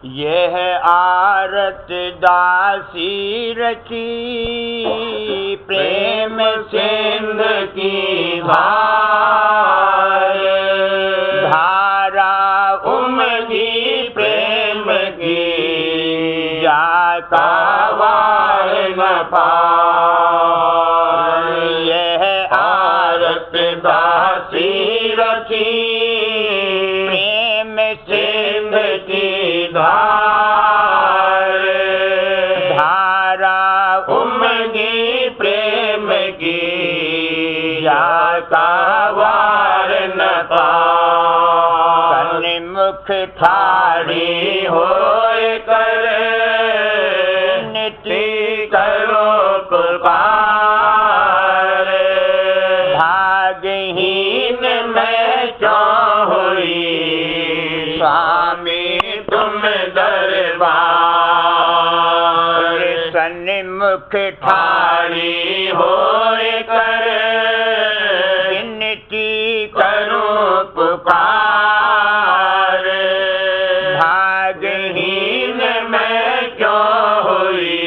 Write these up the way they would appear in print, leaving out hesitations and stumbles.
यह आरत दासी रची प्रेम सिंध की धार, धारा उमगी प्रेम की जाता वार न पार। यह आरत दासी रची प्रेम सिंध की धार, धारा उमगी प्रेम की जाता वार न पार। सन्मुख ठाड़ी होए कर निति करो पुकार, भागहीन मैं क्यों हुई स्वामी तुम दरबार। सन्मुख ठाड़ी होए कर विनती करूं पुकार, भागहीन मैं क्यों हुई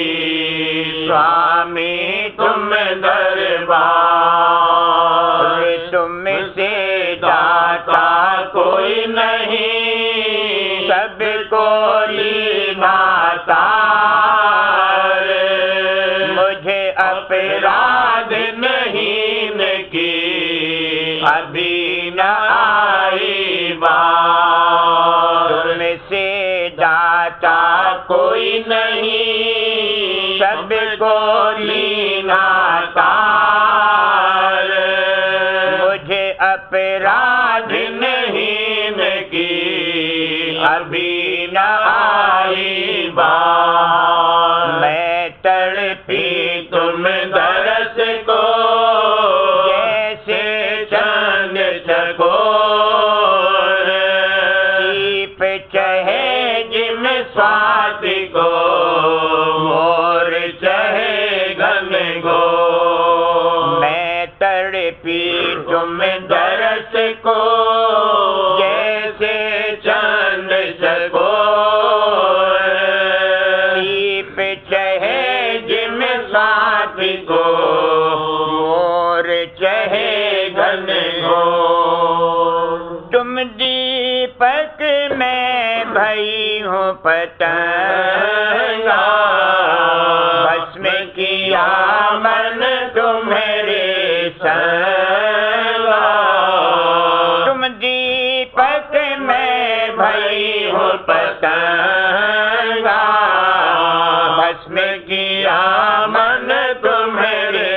स्वामी तुम दरबार। तुमसे जाता कोई नहीं सबको लीनाता, मुझे अपराध नहीं की अभी न आई बात। तुमसे जाता कोई नहीं सबको लीनाता, मुझे अपराध नहीं की अभी न आई बात। मैं तड़पी तुम दरस को जैसे चंद चकोर, दीप चहे जिम स्वाति को मोर चहे घन गो। मैं तड़पी तुम दरस को जैसे चंद चकोर, दीप चहे जिम स्वाति को मोर चहे घन घोर। तुम दीपक मैं भई हूँ पतंगा, भस्म किया मन तुम्हारे संगा। तुम दीपक मैं भई हूँ पतंगा, भस्म किया मन तुम्हारे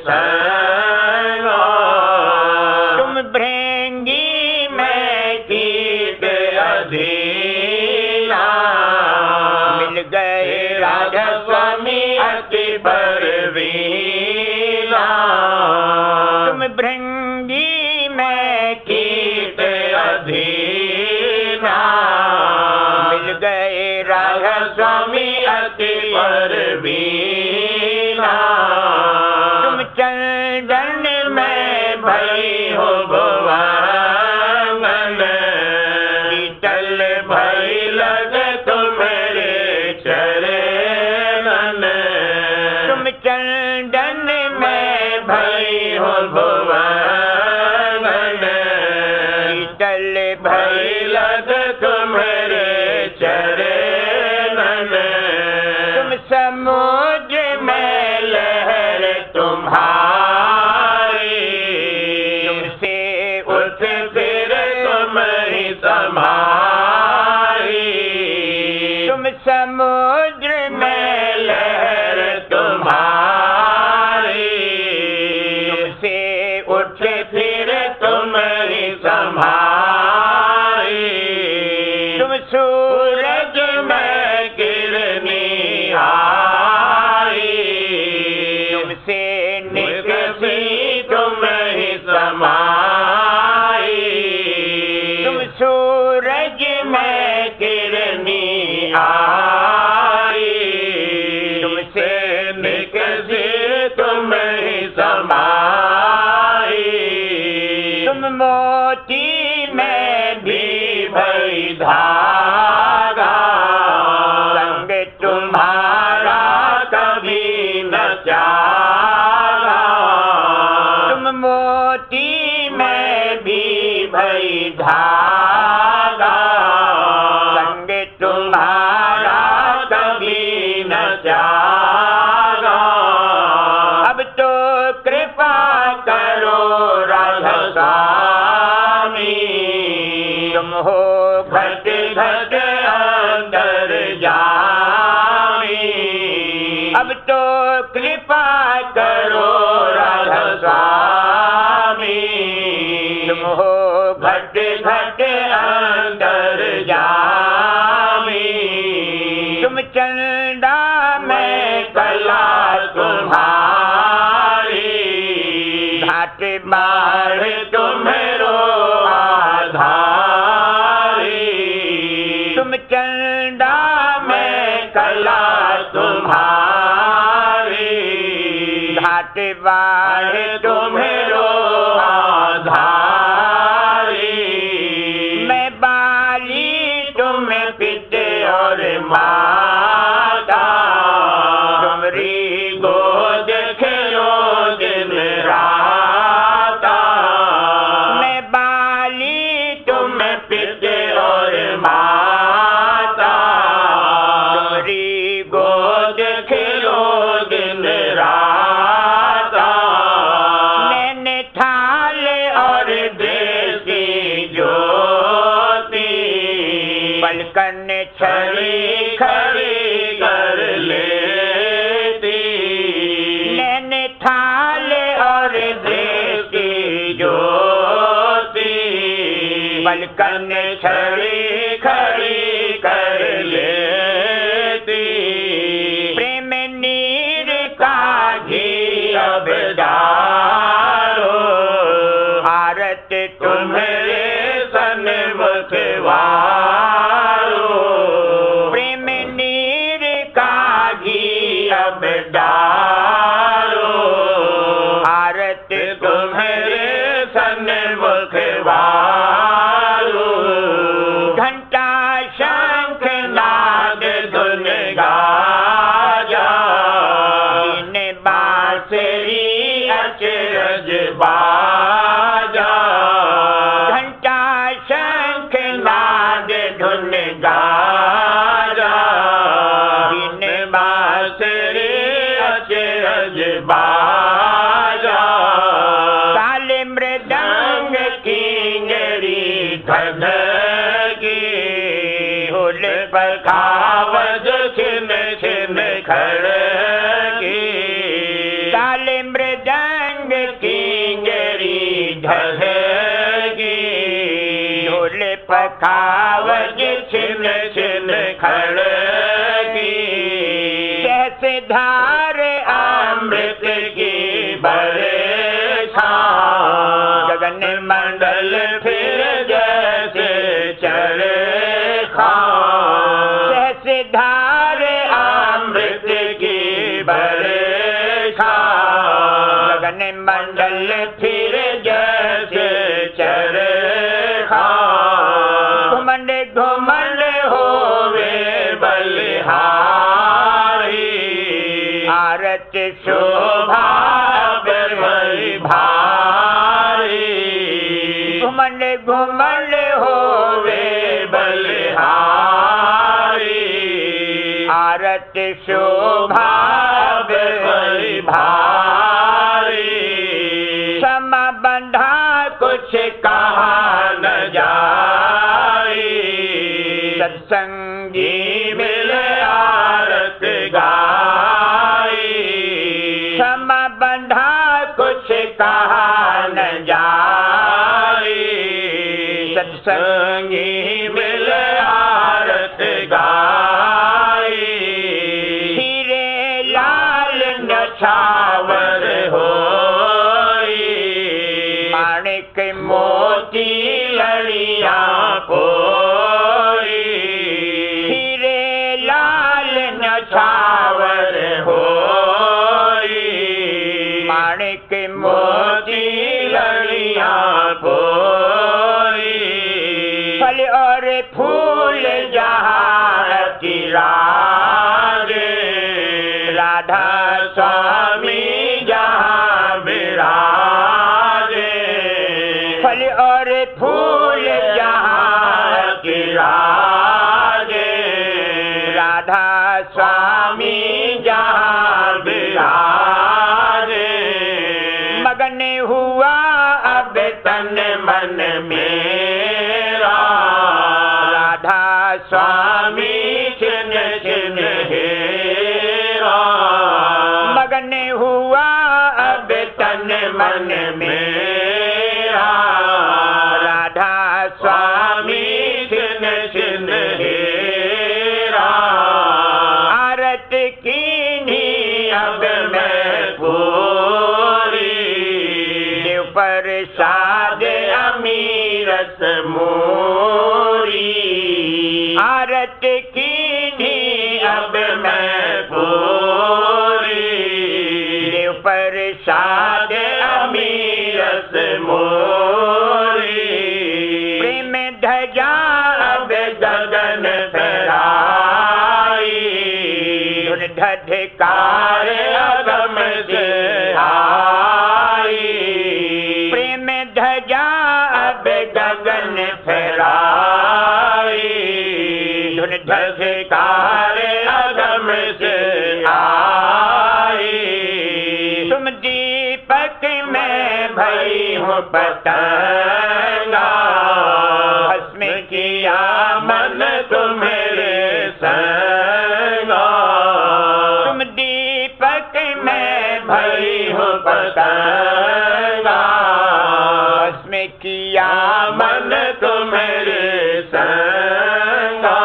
संगा। तुम भृंगी मैं कीट अधीरा, मिल गए राधा स्वामी अति बलवीरा। तुम भृंगी मैं कीट अधीरा, मिल गए राधा स्वामी अति बलवीरा। तुम चंदन में भई हो भुवन, शीतल भई लग तुम्हारे चरणन। तुम चंदन में भई हो भुवन, शीतल भई लग तुम्हारे चरणन। तुम समुद्र में लहर तुम्हारी, तुमसे उठ फिर तुम ही संभारी। तुम समुद्र में लहर तुम्हारी, तुमसे उठ फिर तुम ही संभारी। तुम सूरज में किरनी आई, तुमसे निकसी तुम ही समाई। तुम सूरज में किरनी आई, तुमसे निकसी तुम ही समाई। तुम मोती में भी भई धागा, कोई धागा, संग तुम्हारा कभी न जागा। अब तो कृपा करो राधा स्वामी, तुम हो घट घट अंतर जामी। अब तो कृपा करो राधा स्वामी, तुम हो घट घट अंतर जामी। तुम चंदा में कला तुम्हारी, घाट बाढ़ तुम्हेरो आधारी। तुम चंदा में कला तुम्हारी, घाट बाढ़ तुम्हेरो आधारी। मैं बाली तुम्हें पिते और माता, तुम्हारी गोद खेलो दिन राता। मैं बाली तुम्हें पिते और माता, तुम्हारी गोद खेलो दिन राता। मैंने थाल और देश की ज्योति, पलकन छड़ी खड़ी कर लेती। मैंने थाल और देश की ज्योति, पलकन छड़ी खड़ी कर लेती। प्रेम नीर का घी अब डालो, आरत तुम्हारे सन्मुख वारो। प्रेम नीर का घी अब डालो, आरत तुम्हारे सन्मुख वारो। घंटा शंख नाद धुन गाजा, इन बांसुरी अचरज बाजा। घंटा शंख नाद धुन गाजा, इन बांसुरी अचरज बाजा। ताल मृदंग किंगरी धधकी, ढोल पखावज छिन छिन खड़की। ताल मृदंग किंगरी धधकी, ढोल पखावज छिन छिन खड़की। कैसे धार अमृत की बरछा, गगन मंडल फिर जैसे चरखा। कैसे धार अमृत की बरछा, गगन मंडल फिर जैसे चरखा। घुमंड घुमंड होवे बलिहारी, आरत शोभा वही भारी। घुमंड घुमंड होवे बलिहारी, आरत शोभा वही भारी। समा बंधा कुछ कहा न जाई, सत्संगी मिले आरत गाई। समा बंधा कुछ कहा न जाई, सत्संगी मिले आरत गाई। हीरे लाल नछावर होई, माणिक मोती लड़ियां कोई। हीरे लाल नछावर होई, माणिक मोती लड़ियां कोई। फल और फूल जहाँ की राजे, राधा स्वामी जहाँ विराजे। फल और फूल अब तन मन मेरा, राधा स्वामी छिन छिन हेरा, मगन हुआ अब तन मन मेरा, राधा स्वामी छिन छिन हेरा, आरत कीन्ही अब मैं पूरी, देव प्रसाद अमीरस मोरी, आरत कीन्ही अब मैं पूरी, देव प्रसाद अमीरस मोरी, प्रेम ध्वजा अब गगन फहराई, धधकार अगम से आई, प्रेम ध्वजा अब गगन फहराई, धधकार अगम से आई, तुम दीपक में भई हूँ पतंगा, भस्म किया मन तुम्हारे संगा, तुम दीपक में भई हूँ पतंगा, भस्म किया मन तुम्हारे संगा।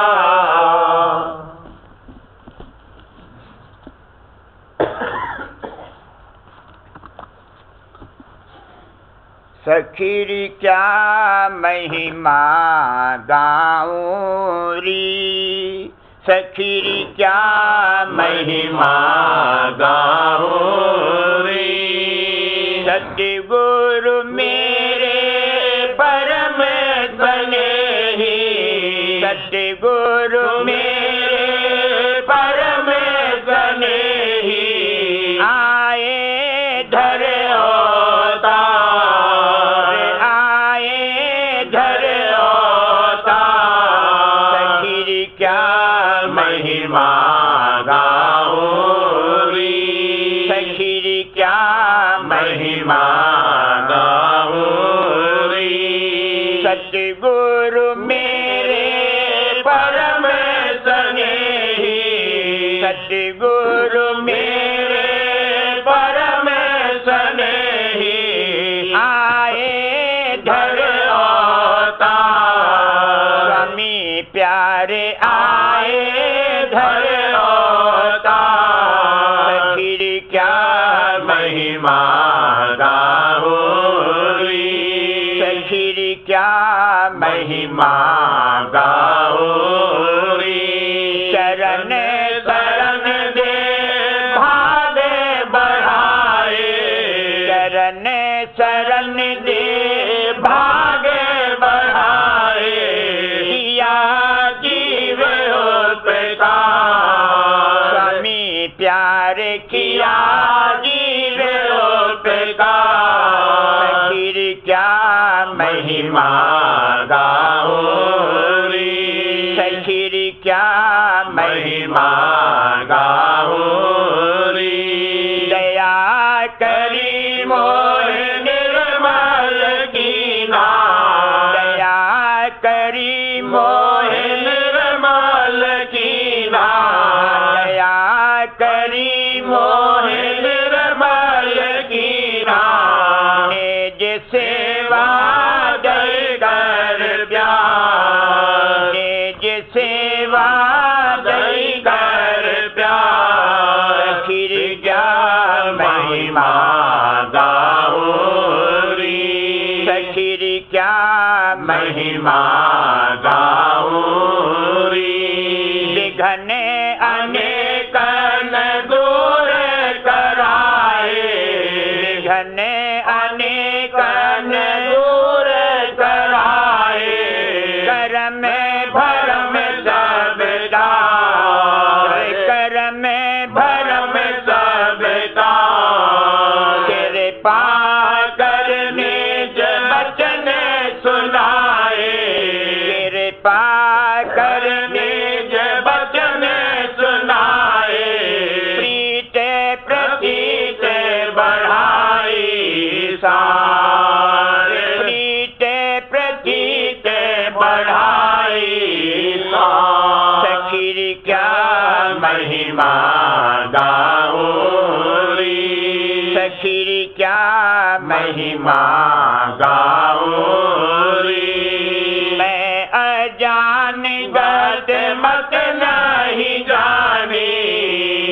सखीरी क्या महिमा गाऊं री, सखीरी क्या महिमा गाऊं री, सतगुरु मेरे परम स्नेही, सतगुरु मेरे परम स्नेही, आए धर महिमा गाऊं री, सखीरी क्या महिमा गाऊं री, सतगुरु मेरे परम स्नेही, सतगुरु मेरे परम स्नेही, आए धर स्वामी प्यारे आए धर सखीरी क्या महिमा गाऊं री, सखीरी क्या महिमा गाऊं री, चरण शरण दे भागे बढ़ाए, चरण शरण दे भागे बढ़ाए, किया जीवे हो प्रकार, स्वामी प्यारे किया जीवे हो प्रकार, सखीरी क्या महिमा गाऊं री, सखीरी क्या महिमा गाऊं री, दया करी मोर निर्मल कीना, दया करी मोर निर्मल कीना, दया करी मोर निर्मल कीना, निज सेवा दई कर प्यार, निज सेवा दई कर प्यार, सखीरी क्या महिमा गाऊं री, सखीरी क्या महिमा गाऊं री, विघ्न अनेकन दूर कराए, विघ्न अनेकन दूर कराए, करम भरम सब दार, करम भरम सब दार, कृपा करने जब वचन सुनाए, कृपा करने जब वचन सुनाए, प्रीत प्रतीत बढ़ाई सारे महिमा गाऊं री, सखी क्या महिमा गाऊं री। मैं अजान गत मत नहीं जानी,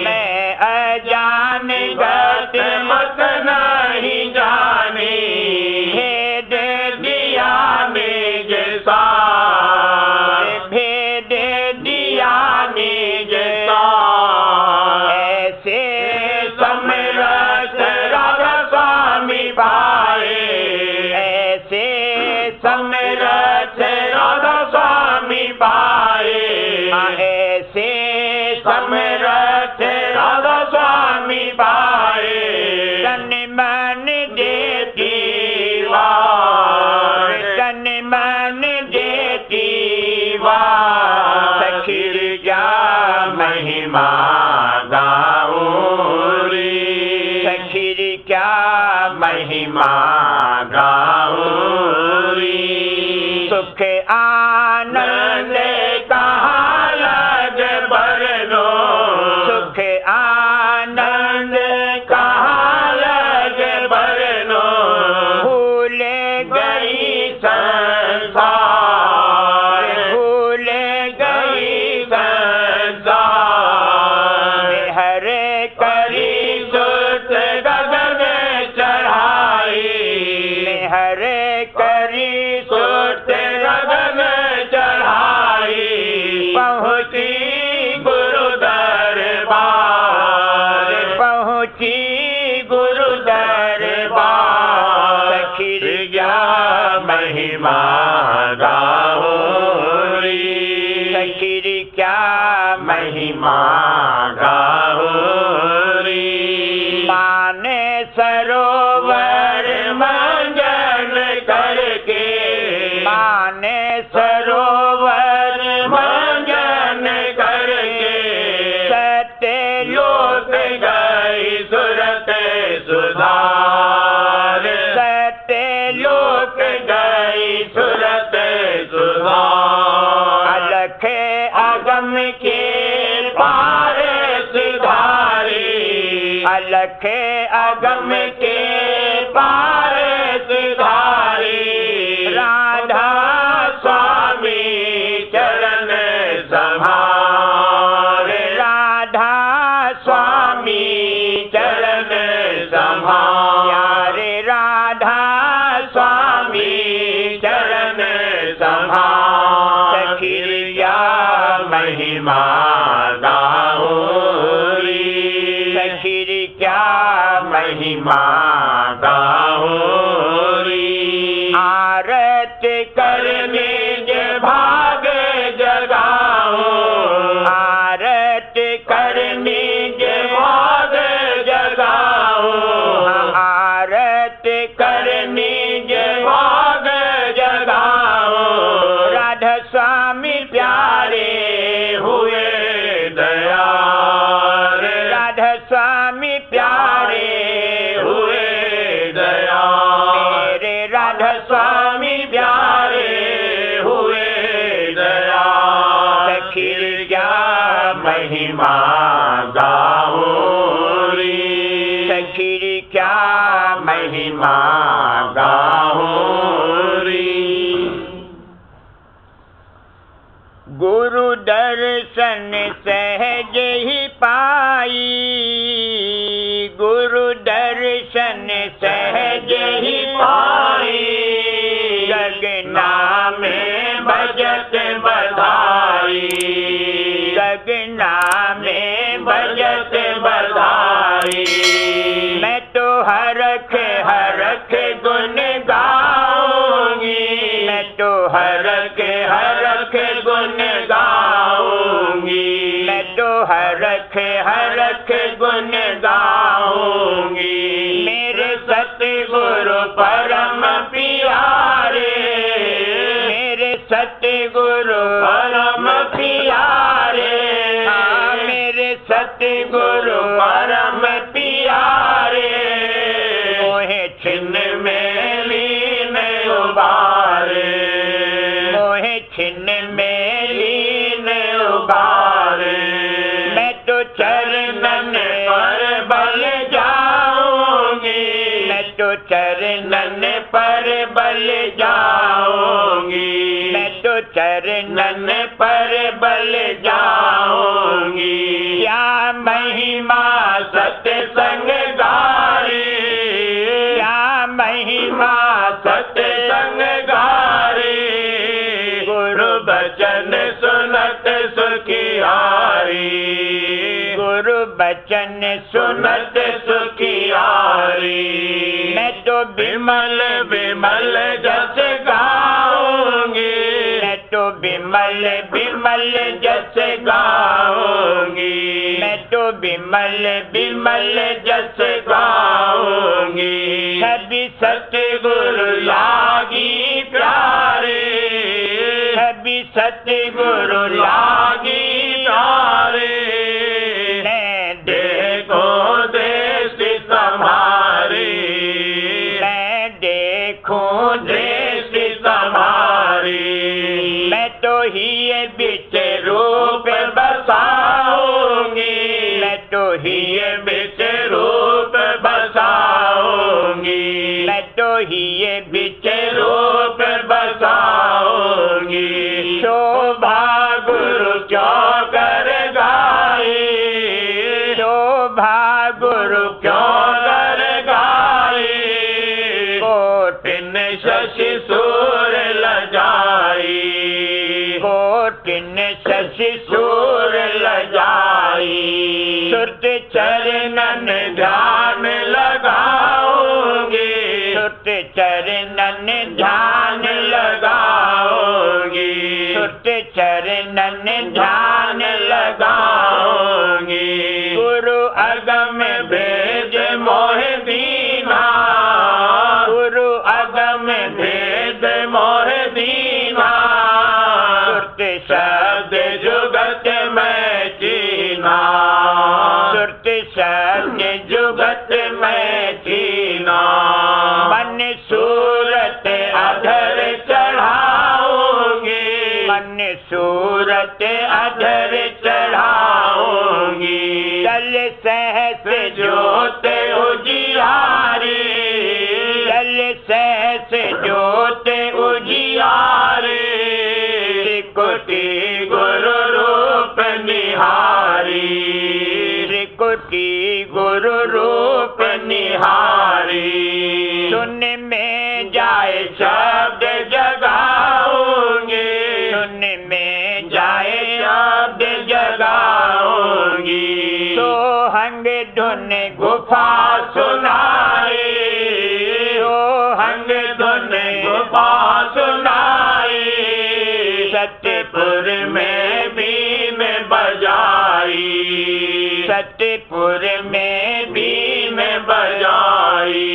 मैं अजान गत मत नहीं जानी, भेद दिया निज सार, भेद दिया निज सार। ऐसे समरस राधा स्वामी पाए, ऐसे समरस राधा स्वामी पाए, ऐसे समरस राधा स्वामी पाए। तन मन देती वार, तन मन देती वार, सखी क्या महिमा गाऊं री, सखी क्या महिमा गाऊं री। सुख आनंद कहाँ लग बरनो, सुख आनंद कहाँ लग बरनो, भूल गई संसार, भूल गई संसार। हर करी सुत गगन चढ़ाई, हर करी सुत गगन चढ़ाई, पहुँची गुरु दरबार, पहुँची गुरु दरबार। सखी क्या महिमा गाऊं री, सखी क्या महिमा गाऊं री। माने सरोवर मंजन करके, माने सरोवर मंजन करके, सत्य लोक गई सुरत सुधार, सत्य लोक गई सुरत सुधार। अलख अगम के पार सिधारी, अलख अगम के पार सिधारी, राधा स्वामी चरण संभारे, राधा स्वामी चरण संभारे, राधा स्वामी चरण संभारे। सखी क्या महिमा गाऊं री, सखी क्या महिमा गाऊं री। आरत करने जे भाग जगाऊं, आरत करने जे भाग जगाऊं, आरत करने जे भाग जगाऊं। राधा स्वामी प्यारे हुए दयाल, राधा स्वामी प्यारे हुए दयाल, मेरे राधा स्वामी प्यारे हुए दयाल। सखी क्या महिमा गाऊं री, सखी क्या महिमा गाऊं री। गुरु दर्शन सहज ही पाई, गुरु दर्शन सहज ही पाई। गगना में बजत बधाई, गगना में बजत बधाई। मैं तो हरख हरख गुन गाऊंगी, मैं तो हरख हरख गुन गाऊंगी, मैं तो हरख हरख गुन गाऊंगी। मेरे सतगुरु परम प्यारे, मेरे सतगुरु परम प्यारे, मेरे सतगुरु परम प्यारे। मोहे छिन्न में लीन उबारे, मोहे छिन्न में लीन उबारे। मैं तो चरणन पर बल जाऊंगी, मैं तो चरणन पर बल जाऊंगी। क्या महिमा सत्संग गारी, क्या महिमा सत्संग गारी, गुरु बचन सुनत सुखियारी, गुरु बचन सुनत सुखियारी। मैं तो विमल विमल जस गाऊंगी, मैं तो विमल विमल जस गाऊंगी, मैं तो विमल विमल जस गाऊंगी। सभी सतगुरु लागी प्यारे, सभी सतगुरु लागी प्यारे। मैं देखो देश तुम्हारी, मैं देखूं देश तुम्हारी। मैं तो ही बिच रूप बसाऊंगी, मैं तो ही बिच रूप बसाऊंगी, मैं तो ही बिच रूप बसाऊंगी। शोभा गुरु क्यों कर गाई, शोभा गुरु क्यों कर गाई। कोटिन शशि सूर लजाई, कोटिन शशि सूर लजाई। सुरत चरणन ध्यान लगाऊंगी, सुरत चरणन ध्यान लगाऊंगी, सुरत चरणन ध्यान लगाऊंगी। गुरु अगम भेद मोह दीना, गुरु अगम भेद मोह दीना। सुरत शब्द जुगत में चीना, सुरत शब्द जुगत में चीना। मन सूरत अधर चढ़ाऊंगी, मन सूरत अधर चढ़ाऊंगी। जल सहस जोत उजियारी, जल सहस जोत उजियारी। त्रिकुटी गुरु रूप निहारी, त्रिकुटी गुरु रूप निहारी। सुन में जाए शब्द जगाऊंगी, सुन में जाए शब्द जगाऊंगी। सोहंग धुन गुफा सुनाई, सोहंग धुन गुफा सुनाई। सतपुर में बीन बजाई, सतपुर में बीन बजाई।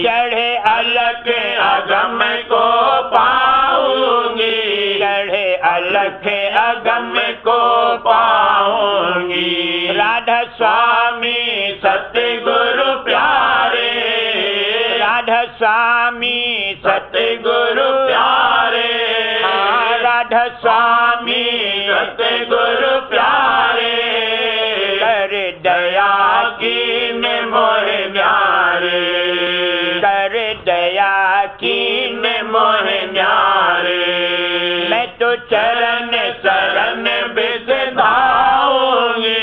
चढ़े अलख अगम को पाऊंगी, चढ़े अलख अगम को पाऊंगी। राधा स्वामी सतगुरु प्यारे, राधा स्वामी सतगुरु प्यारे। राधा स्वामी सतगुरु प्यारे। कर दया कीन मोह न्यारे, कर दया कीन मोह न्यारे। मैं तो चरण शरण बिच धाऊंगी,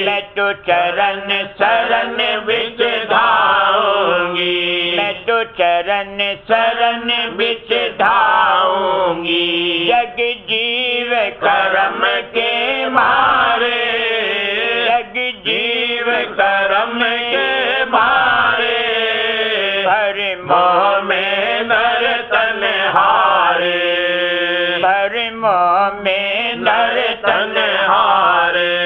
मैं तो चरण शरण बिच धाऊंगी, मैं तो चरण शरण बिच धाऊंगी। जग जीव कर्म के मारे, जग जीव कर्म के मारे। भर मोह में नर तन हारे, भर मोह में नर तन हारे।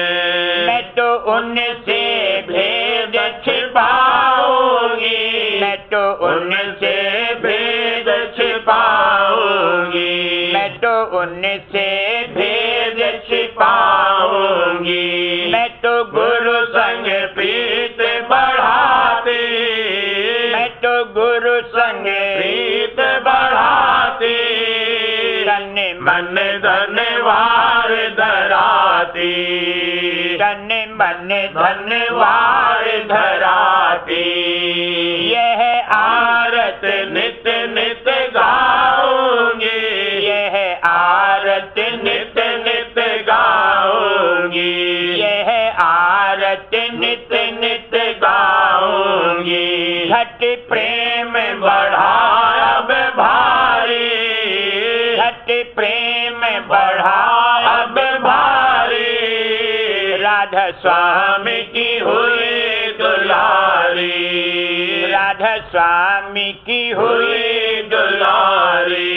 मैं तो उनसे भेद छिपाऊंगी, मैं तो उनसे भेद छिपाऊंगी, मैं तो उनसे भेद छिपाऊंगी। मैं तो गुरु संग प्रीत बढ़ाती, मैं तो गुरु संग प्रीत बढ़ाती। तन मन धन वार धराती, तन मन धन वार धराती। यह आरती आरत नित नित गाऊंगी, यह आरत नित नित गाऊंगी, यह आरत नित नित गाऊंगी। घट प्रेम बढ़ा अब भारी, घट प्रेम बढ़ा अब भारी, राधा स्वामी की हुई दुलारी, राधा स्वामी की हुई दुलारी।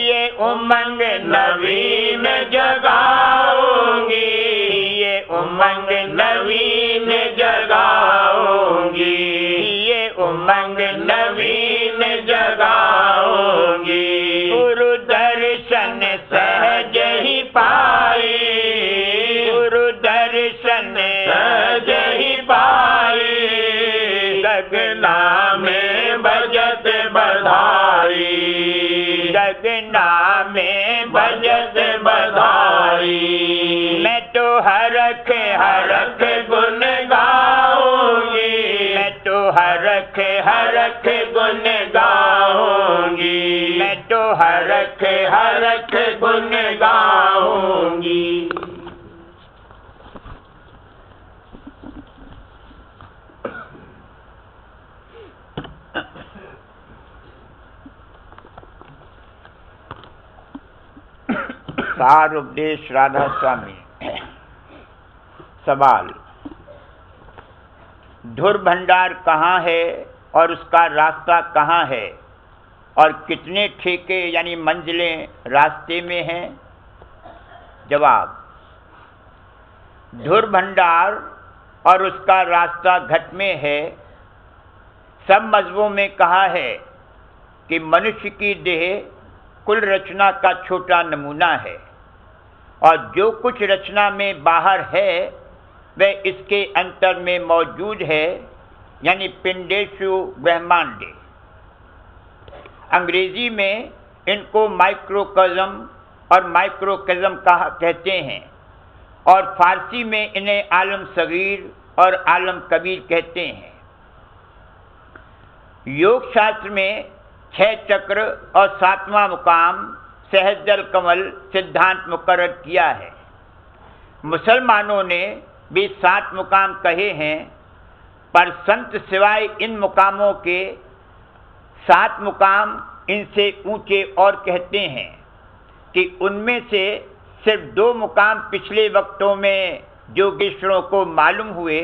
ये उमंग नवीन जगाऊंगी, ये उमंग नवीन जगाऊंगी, ये उमंग नवीन जगाऊंगी। गुरु दर्शन सहज ही पाई, गुरु दर्शन सहज ही पाई, गगना में बजत बधाई, गगना में बजत बधाई। मैं तो हरख हरख गुन गाऊंगी, मैं तो हरख हरख गुन गाऊंगी, मैं तो हरख हरख गुन गाऊंगी। सार उपदेश राधा स्वामी। सवाल, धुर भंडार कहाँ है और उसका रास्ता कहाँ है और कितने ठेके यानी मंजिलें रास्ते में हैं? जवाब, धुर भंडार और उसका रास्ता घट में है। सब मज़हबों में कहा है कि मनुष्य की देह कुल रचना का छोटा नमूना है और जो कुछ रचना में बाहर है वह इसके अंतर में मौजूद है, यानी पिंडेषु ब्रह्मांडे। अंग्रेजी में इनको माइक्रोकॉज़म और माइक्रोकॉज़म कहते हैं और फारसी में इन्हें आलम सगीर और आलम कबीर कहते हैं। योग शास्त्र में 6 चक्र और 7वां मुकाम सहस्त्र कमल सिद्धांत मुकर्रर किया है। मुसलमानों ने भी 7 मुकाम कहे हैं, पर संत सिवाय इन मुकामों के 7 मुकाम इनसे ऊंचे और कहते हैं कि उनमें से सिर्फ 2 मुकाम पिछले वक्तों में योगेश्वरों को मालूम हुए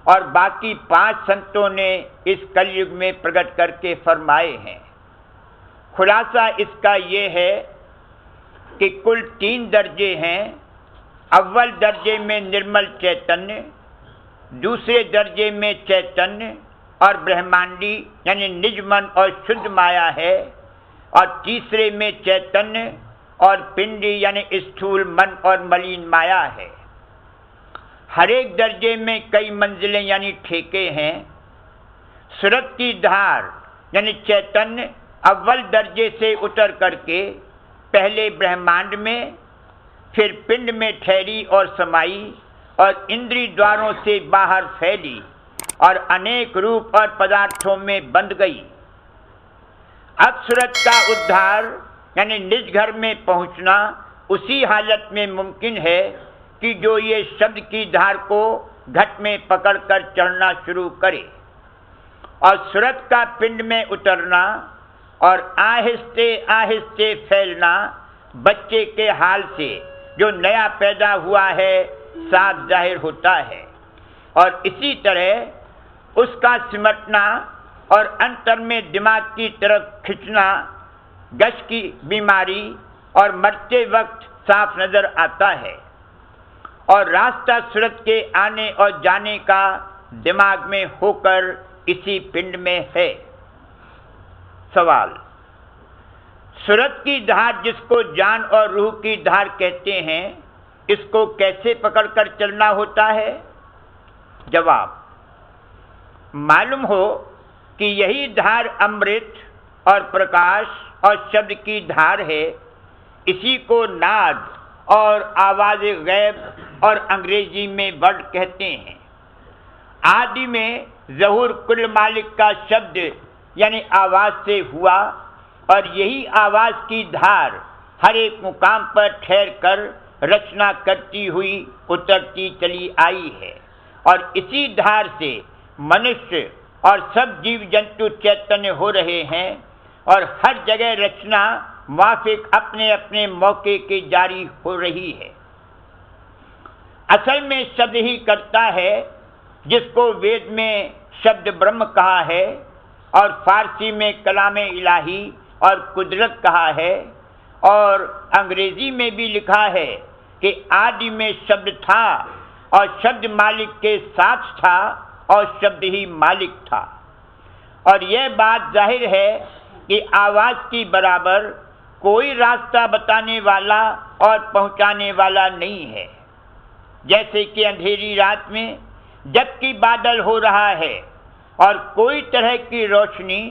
और बाकी 5 संतों ने इस कलयुग में प्रकट करके फरमाए हैं। खुलासा इसका ये है कि कुल 3 दर्जे हैं। अव्वल दर्जे में निर्मल चैतन्य, दूसरे दर्जे में चैतन्य और ब्रह्मांडी यानी निज मन और शुद्ध माया है, और तीसरे में चैतन्य और पिंडी यानी स्थूल मन और मलिन माया है। हर एक दर्जे में कई मंजिलें यानी ठेके हैं। सूरत की धार यानी चैतन्य अव्वल दर्जे से उतर करके पहले ब्रह्मांड में, फिर पिंड में ठहरी और समाई और इंद्रिय द्वारों से बाहर फैली और अनेक रूप और पदार्थों में बंध गई। अब सूरत का उद्धार यानी निज घर में पहुंचना उसी हालत में मुमकिन है कि जो ये शब्द की धार को घट में पकड़कर चढ़ना शुरू करे, और सूरत का पिंड में उतरना और आहिस्ते आहिस्ते फैलना बच्चे के हाल से जो नया पैदा हुआ है साफ जाहिर होता है, और इसी तरह उसका सिमटना और अंतर में दिमाग की तरफ खिंचना गश की बीमारी और मरते वक्त साफ नजर आता है, और रास्ता सूरत के आने और जाने का दिमाग में होकर इसी पिंड में है। सवाल, सूरत की धार जिसको जान और रूह की धार कहते हैं, इसको कैसे पकड़कर चलना होता है? जवाब, मालूम हो कि यही धार अमृत और प्रकाश और शब्द की धार है। इसी को नाद और आवाज़ गैब और अंग्रेजी में वर्ड कहते हैं। आदि में ज़हूर कुल मालिक का शब्द यानी आवाज से हुआ, और यही आवाज की धार हर एक मुकाम पर ठहर कर रचना करती हुई उतरती चली आई है। और इसी धार से मनुष्य और सब जीव जंतु चैतन्य हो रहे हैं, और हर जगह रचना माफिक अपने अपने मौके के जारी हो रही है। असल में शब्द ही करता है, जिसको वेद में शब्द ब्रह्म कहा है और फारसी में कलामे इलाही और कुदरत कहा है, और अंग्रेजी में भी लिखा है कि आदि में शब्द था और शब्द मालिक के साथ था और शब्द ही मालिक था। और यह बात जाहिर है कि आवाज की बराबर कोई रास्ता बताने वाला और पहुंचाने वाला नहीं है। जैसे कि अंधेरी रात में जबकि बादल हो रहा है और कोई तरह की रोशनी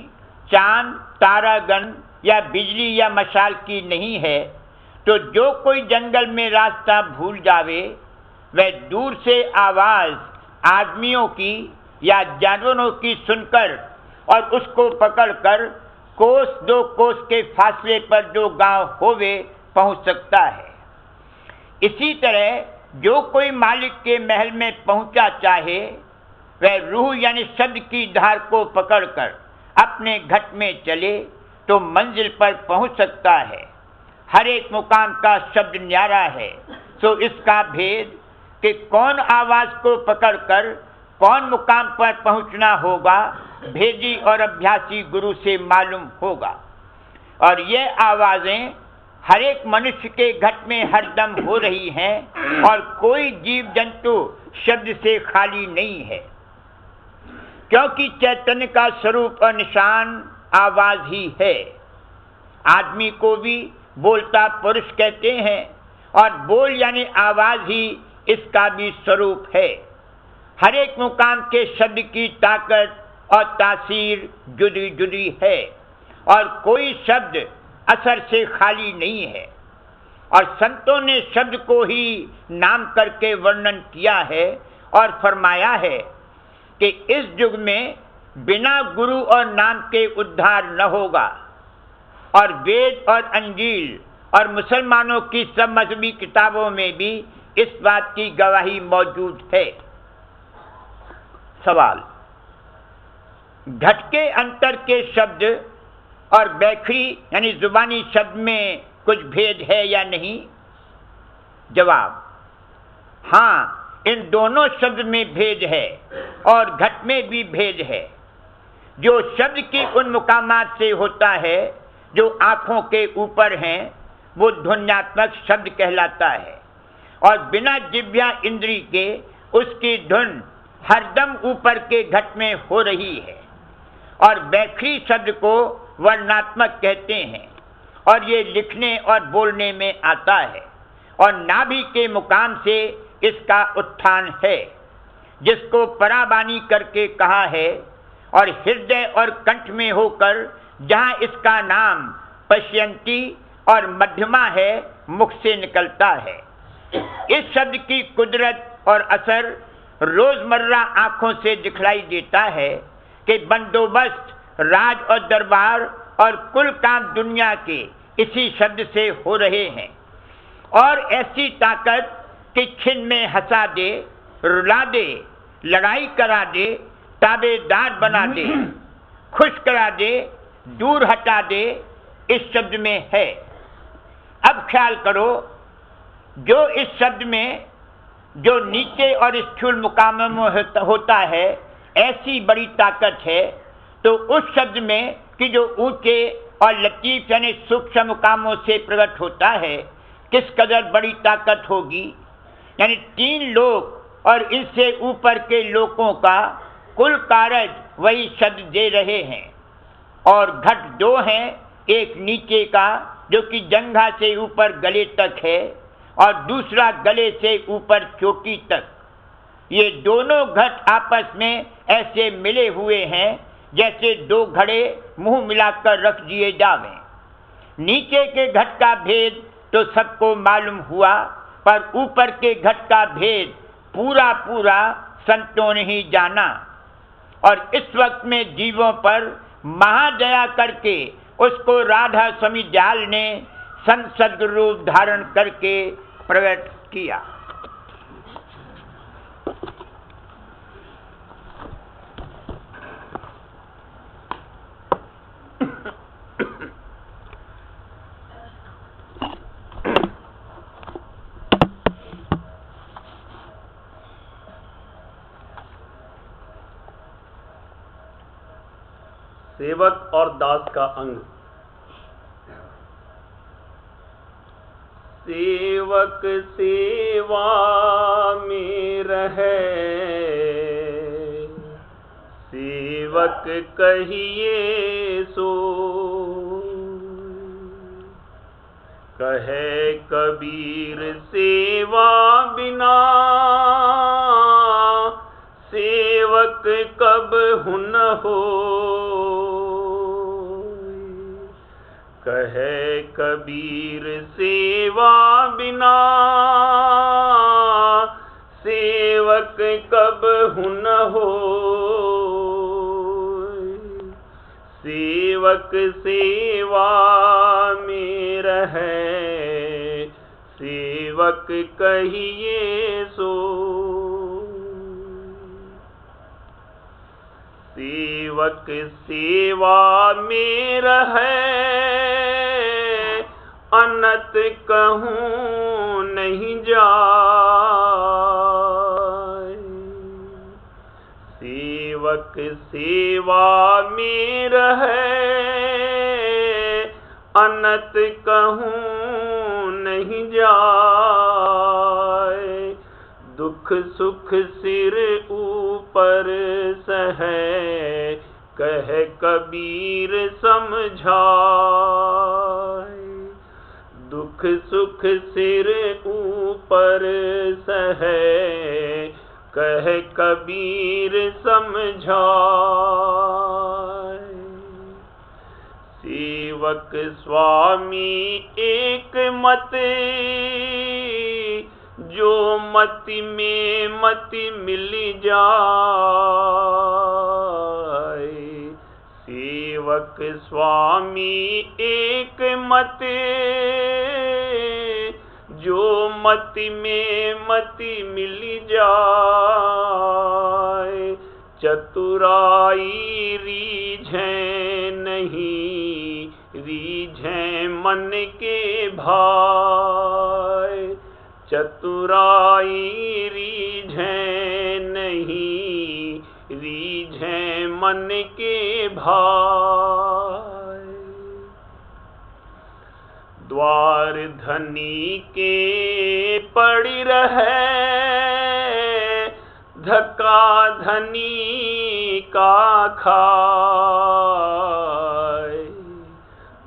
चांद, तारागण या बिजली या मशाल की नहीं है, तो जो कोई जंगल में रास्ता भूल जावे, वह दूर से आवाज आदमियों की या जानवरों की सुनकर और उसको पकड़कर कोस दो कोस के फासले पर जो गांव होवे पहुंच सकता है। इसी तरह जो कोई मालिक के महल में पहुंचा चाहे, वह रूह यानी शब्द की धार को पकड़कर अपने घट में चले तो मंजिल पर पहुंच सकता है। हर एक मुकाम का शब्द न्यारा है, सो इसका भेद कि कौन आवाज को पकड़कर कौन मुकाम पर पहुंचना होगा, भेदी और अभ्यासी गुरु से मालूम होगा। और ये आवाजें हर एक मनुष्य के घट में हरदम हो रही हैं, और कोई जीव जंतु शब्द से खाली नहीं है, क्योंकि चैतन्य का स्वरूप और निशान आवाज ही है। आदमी को भी बोलता पुरुष कहते हैं, और बोल यानी आवाज ही इसका भी स्वरूप है। हर एक मुकाम के शब्द की ताकत और तासीर जुदी जुदी है, और कोई शब्द असर से खाली नहीं है। और संतों ने शब्द को ही नाम करके वर्णन किया है और फरमाया है कि इस युग में बिना गुरु और नाम के उद्धार न होगा। और वेद और अंजील और मुसलमानों की सब मजहबी किताबों में भी इस बात की गवाही मौजूद है। सवाल, घट के अंतर के शब्द और बैखरी यानी जुबानी शब्द में कुछ भेद है या नहीं? जवाब, हाँ, इन दोनों शब्द में भेद है और घट में भी भेद है। जो शब्द की उन मुकामात से होता है जो आंखों के ऊपर हैं, वो ध्वन्यात्मक शब्द कहलाता है, और बिना जिह्वा इंद्री के उसकी धुन हरदम ऊपर के घट में हो रही है। और बैखरी शब्द को वर्णात्मक कहते हैं, और ये लिखने और बोलने में आता है, और नाभि के मुकाम से इसका उत्थान है, जिसको पराबानी करके कहा है, और हृदय और कंठ में होकर जहां इसका नाम पश्यंती और मध्यमा है, मुख से निकलता है। इस शब्द की कुदरत और असर रोजमर्रा आंखों से दिखलाई देता है कि बंदोबस्त, राज और दरबार और कुल काम दुनिया के इसी शब्द से हो रहे हैं। और ऐसी ताकत कि छिन में हंसा दे, रुला दे, लड़ाई करा दे, ताबेदार बना दे, खुश करा दे, दूर हटा दे, इस शब्द में है। अब ख्याल करो, जो इस शब्द में जो नीचे और स्थूल मुकामों में होता है, ऐसी बड़ी ताकत है, तो उस शब्द में कि जो ऊंचे और लतीफ यानी सूक्ष्म मुकामों से प्रकट होता है, किस कदर बड़ी ताकत होगी। यानी 3 लोक और इनसे ऊपर के लोकों का कुल कार्य वही शब्द दे रहे हैं। और घट 2 हैं, एक नीचे का जो कि जंघा से ऊपर गले तक है, और दूसरा गले से ऊपर चोटी तक। ये दोनों घट आपस में ऐसे मिले हुए हैं जैसे 2 घड़े मुंह मिलाकर रख दिए जावें। नीचे के घट का भेद तो सबको मालूम हुआ, पर ऊपर के घट का भेद पूरा पूरा संतों ने ही जाना। और इस वक्त में जीवों पर महादया करके उसको राधा स्वामी दयाल ने संसद रूप धारण करके प्रकट किया। सेवक और दास का अंग। सेवक सेवा में रहे, सेवक कहिए सो, कहे कबीर सेवा बिना, सेवक कब हुन हो। कहे कबीर सेवा बिना, सेवक कब हुन हो। सेवक सेवा में रहे, सेवक कहिए सो। सेवक सेवा में रहे, अनत कहूँ नहीं जाए। सेवक सेवा में रहे, अनत कहूँ नहीं जाए। दुख सुख सिर ऊपर सहे, कह कबीर समझाए। दुख सुख सिर ऊपर सहे, कह कबीर समझाए। सेवक स्वामी एक मते, जो मति में मति मिल जाए। सेवक स्वामी एक मते, जो मति में मति मिल जाए। चतुराई रीझे नहीं, रीझे मन के भाई। चतुराई रीझे नहीं, रीझे मन के भाई। द्वार धनी के पड़ी रहे, धक्का धनी का खाए।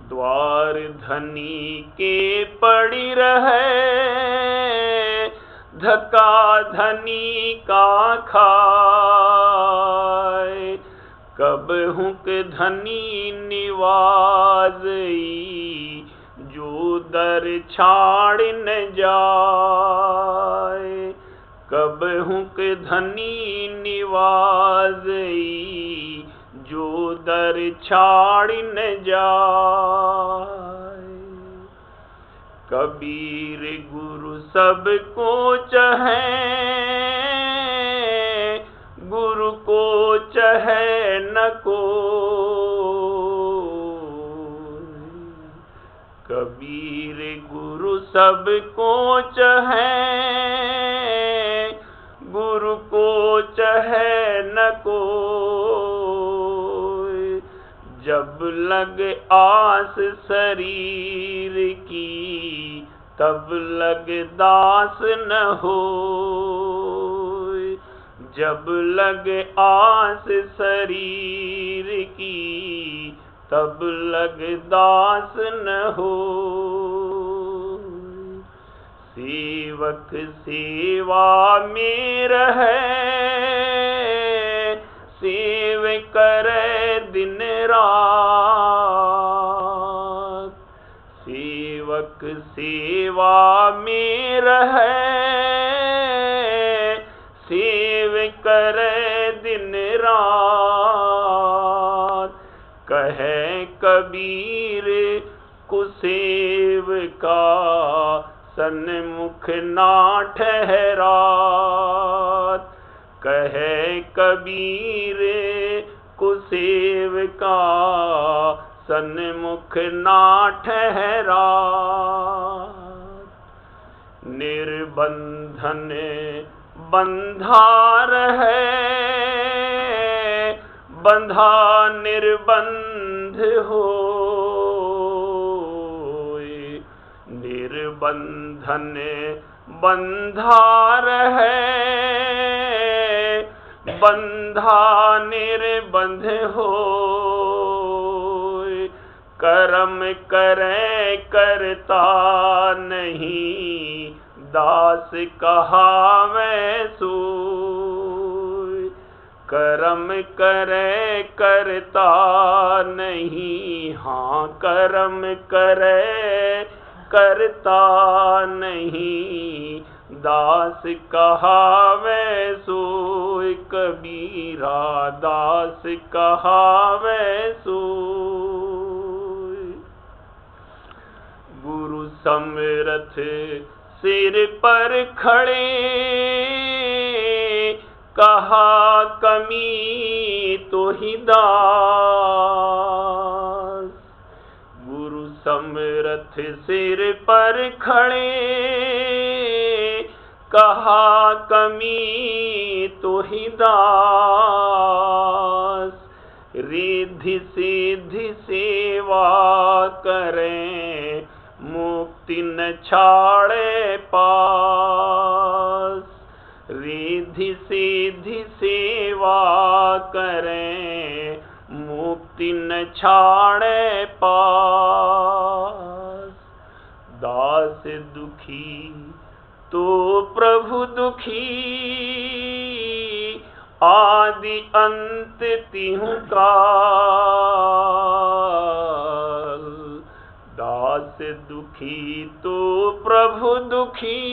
द्वार धनी के पड़ी रहे, धक्का धनी का खाए। कब हुक धनी निवाज़ई, जो दर छाड़ न जाए। कब हुक धनी निवाज़ई, जो दर छाड़ न जाए। कबीर गुरु सबको चहे, गुरु को चहे न कोई। कबीर गुरु सबको चहे, गुरु को चहे न कोई। जब लग आस शरीर की, तब लग दास न होय। जब लग आस शरीर की, तब लग दास न होय। सेवक सेवा में रहे, सेव करे दिन रात। सेवक सेवा में रहे, सेव करे दिन रात। कबीर कुसेव का सन्मुख ना ठहरात। कहे कबीर कुसेव का सन्मुख ना ठहरात। निर्बंधन बंधार है, बंधा निर्बंध होए। निर्बंधन बंधार है, बंधा निर्बंध होए। कर्म करे करता नहीं, दास कहावे सोय। कर्म करे करता नहीं, हाँ कर्म करे करता नहीं, दास कहावे सोय। कबीरा दास कहावे सोय। गुरु समरथ सिर पर खड़े, कहा कमी तो ही दास। गुरु समरथ सिर पर खड़े, कहा कमी तो ही दास। रिद्धि सिद्धि सेवा करें, मुक्ति न छाड़े पास। रिद्धि सिद्धि सेवा करें, मुक्ति न छाड़े पास। दास दुखी तो प्रभु दुखी, आदि अंत तिहु काल। दास दुखी तो प्रभु दुखी,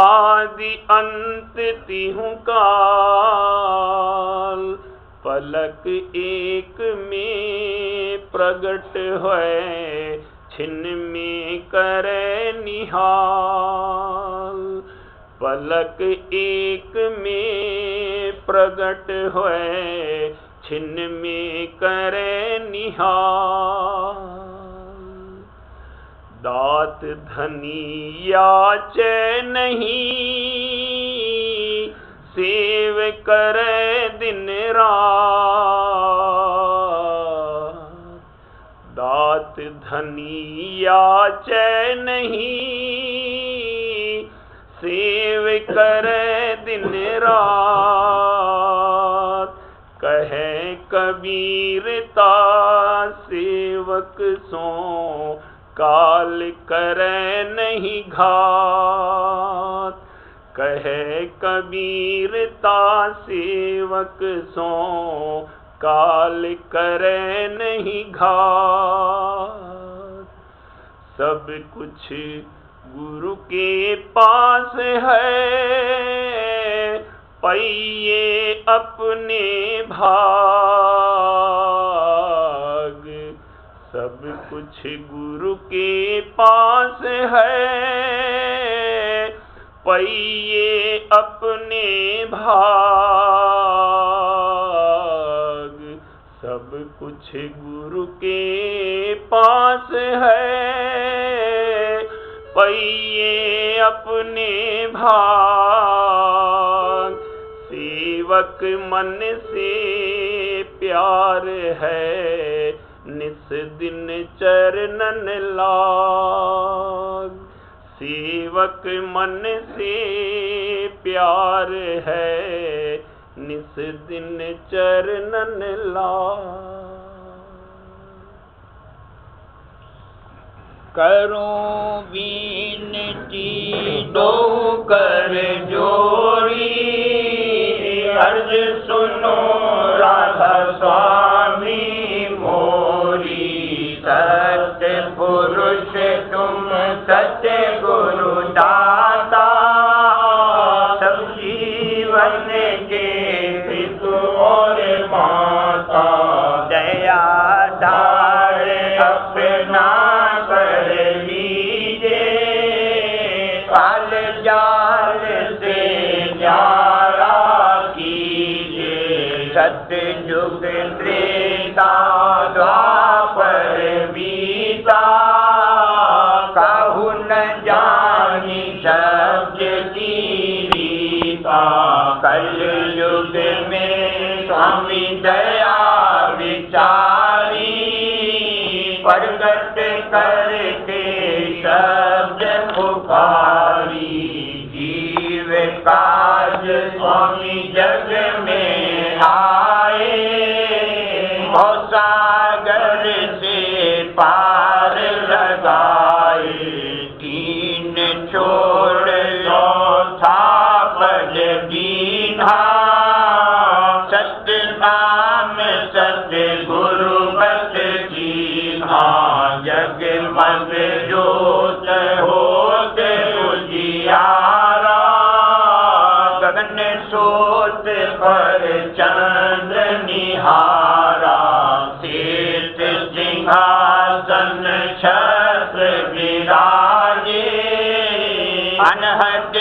आदि अंत तिहु काल। पलक एक में प्रगट है, छिन्न में करे निहाल। पलक एक में प्रगट है, छिन्न में करे निहाल। दात धनी याचे नहीं, सेव करे दिन रात। दात धनी याचे नहीं, सेव करे दिन रात। कहे कबीरता सेवक सो, काल करे नहीं घात। कहे कबीरता सेवक सो, काल करे नहीं घात। सब कुछ गुरु के पास है, पाइए अपने भाग। सब कुछ गुरु के पास है, पाइए अपने भाग। सब कुछ गुरु के पास है, पाइए अपने भाग। सेवक मन से प्यार है, निस दिन चरणन लाग। सेवक मन से प्यार है, निस दिन चरणन लाग। करूं बीनती दो कर जोड़ी, अर्ज सुनो राधा स्वामी मोरी। सत्य पुरुष तुम सत्य गुरु दाता, सब जीवन के पितु और माता। दया अवतार अपना कर लीजे, काल जाल से न्यारा कीजे, सतयुग त्रेता द्वापर बीता, काहू न जानी शब्द की रीता, कलयुग में स्वामी दया विचारी, प्रगट करके शब्द पुकारी, जीव काज स्वामी जग में आए, भवसागर से पार लगाए, तीन छोड़ लो था पद दीन्हा, सत्य नाम सत्य गुरु बस दीन्हा, जग मग जोत होत उजियारा, गगन सोत पर चंद्र निहारा, श्वेत सिंहासन छत्र विराजे, अनहद